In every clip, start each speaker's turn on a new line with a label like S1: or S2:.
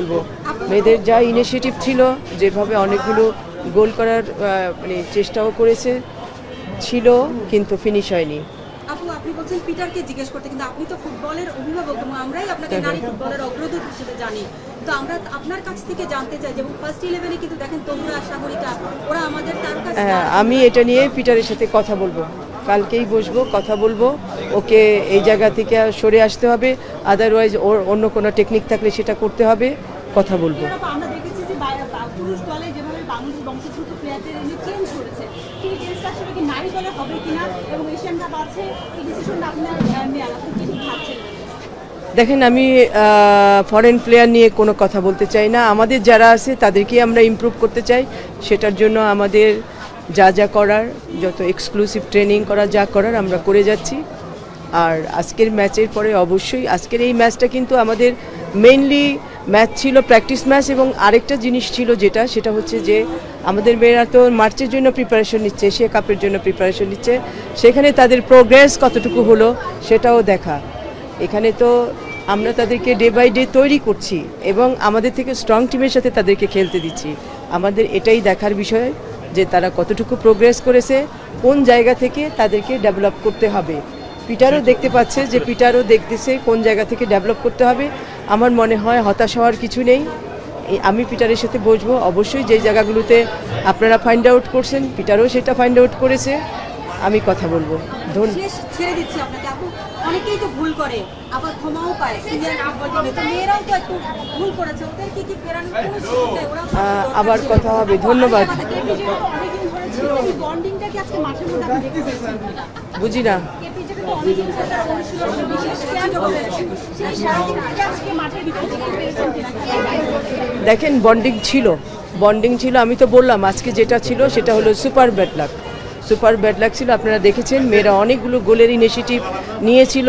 S1: বলবো মেয়েদের যা ইনিশিয়েটিভ ছিল, যেভাবে অনেকগুলো গোল করার মানে চেষ্টাও করেছে ছিল, কিন্তু ফিনিশ হয়নি।
S2: আপু, আপনি বলছেন পিটারকে জিজ্ঞেস করতে, কিন্তু আপনি তো ফুটবলের অভিভাবক এবং আমরাই আপনাকে নারী ফুটবলের অগ্রদূত হিসেবে জানি। তো আমরা আপনার কাছ থেকে জানতে চাই, যেমন ফার্স্ট 11-এ কিন্তু দেখেন তহুরা, সাগরিকা, ওরা আমাদের তারকা।
S1: আমি এটা নিয়ে পিটারের সাথে কথা বলবো, কালকেই বসবো, কথা বলবো। ওকে এই জায়গা থেকে সরে আসতে হবে, আদারওয়াইজ ওর অন্য কোনো টেকনিক থাকলে সেটা করতে হবে, কথা বলবো।
S2: আমরা দেখেছি যে পুরুষ দলে যেভাবে বাংলাদেশ বংশোদ্ভূত প্লেয়ারদের এনে চেঞ্জ করেছে, সেই চেঞ্জটা আসলে কি নারী দলে হবে কিনা, এবং এশিয়ান কাপ আছে, এই ডিসিশনটা আপনার নেওয়ার, আপনি কি ভাবছেন?
S1: দেখেন, আমি ফরেন প্লেয়ার নিয়ে কোনো কথা বলতে চাই না। আমাদের যারা আছে তাদেরকে আমরা ইমপ্রুভ করতে চাই। সেটার জন্য আমাদের যা যা করার, যত এক্সক্লুসিভ ট্রেনিং করা, যা করার আমরা করে যাচ্ছি। আর আজকের ম্যাচের পরে অবশ্যই, আজকের এই ম্যাচটা কিন্তু আমাদের মেইনলি ম্যাচ ছিল, প্র্যাকটিস ম্যাচ। এবং আরেকটা জিনিস ছিল সেটা হচ্ছে যে আমাদের মেয়েরা তো মার্চের জন্য প্রিপারেশন নিচ্ছে, এশিয়া কাপের জন্য প্রিপারেশন নিচ্ছে। সেখানে তাদের প্রোগ্রেস কতটুকু হলো সেটাও দেখা। এখানে তো আমরা তাদেরকে ডে বাই ডে তৈরি করছি এবং আমাদের থেকে স্ট্রং টিমের সাথে তাদেরকে খেলতে দিচ্ছি। আমাদের এটাই দেখার বিষয় যে তারা কতটুকু প্রোগ্রেস করেছে, কোন জায়গা থেকে তাদেরকে ডেভেলপ করতে হবে। পিটারও দেখতে পাচ্ছে যে পিটারও দেখতেছে কোন জায়গা থেকে ডেভেলপ করতে হবে। আমার মনে হয় হতাশ হওয়ার কিছু নেই। আমি পিটারের সাথে বসবো, অবশ্যই যেই জায়গাগুলোতে আপনারা ফাইন্ড আউট করছেন, পিটারও সেটা ফাইন্ড আউট করেছে, আমি কথা বলবো।
S2: ছেড়ে দিচ্ছি আপনাকে। আপু, অনেকেই তো ভুল করে, আবার ক্ষমাও পায় সিনিয়র ফুটবল টিমে, তো মেয়েরাও তো একটু ভুল করেছে, ওদের কি ফেরানোর কোনো সুযোগ নেই? ওরা
S1: আবার কথা হবে। ধন্যবাদ।
S2: বন্ডিংটা কি আজকে মাঠের মধ্যে আপনি দেখতে পেয়েছেন?
S1: বুঝি না। দেখেন, বন্ডিং ছিল, আমি তো বললাম আজকে যেটা ছিল সেটা হলো সুপার ব্যাড লাক ছিল। আপনারা দেখেছেন মেয়েরা অনেকগুলো গোলের ইনিশিয়েটিভ নিয়েছিল,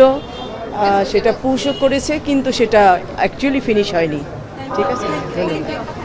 S1: সেটা পুশও করেছে, কিন্তু সেটা অ্যাকচুয়ালি ফিনিশ হয়নি। ঠিক আছে, ধন্যবাদ।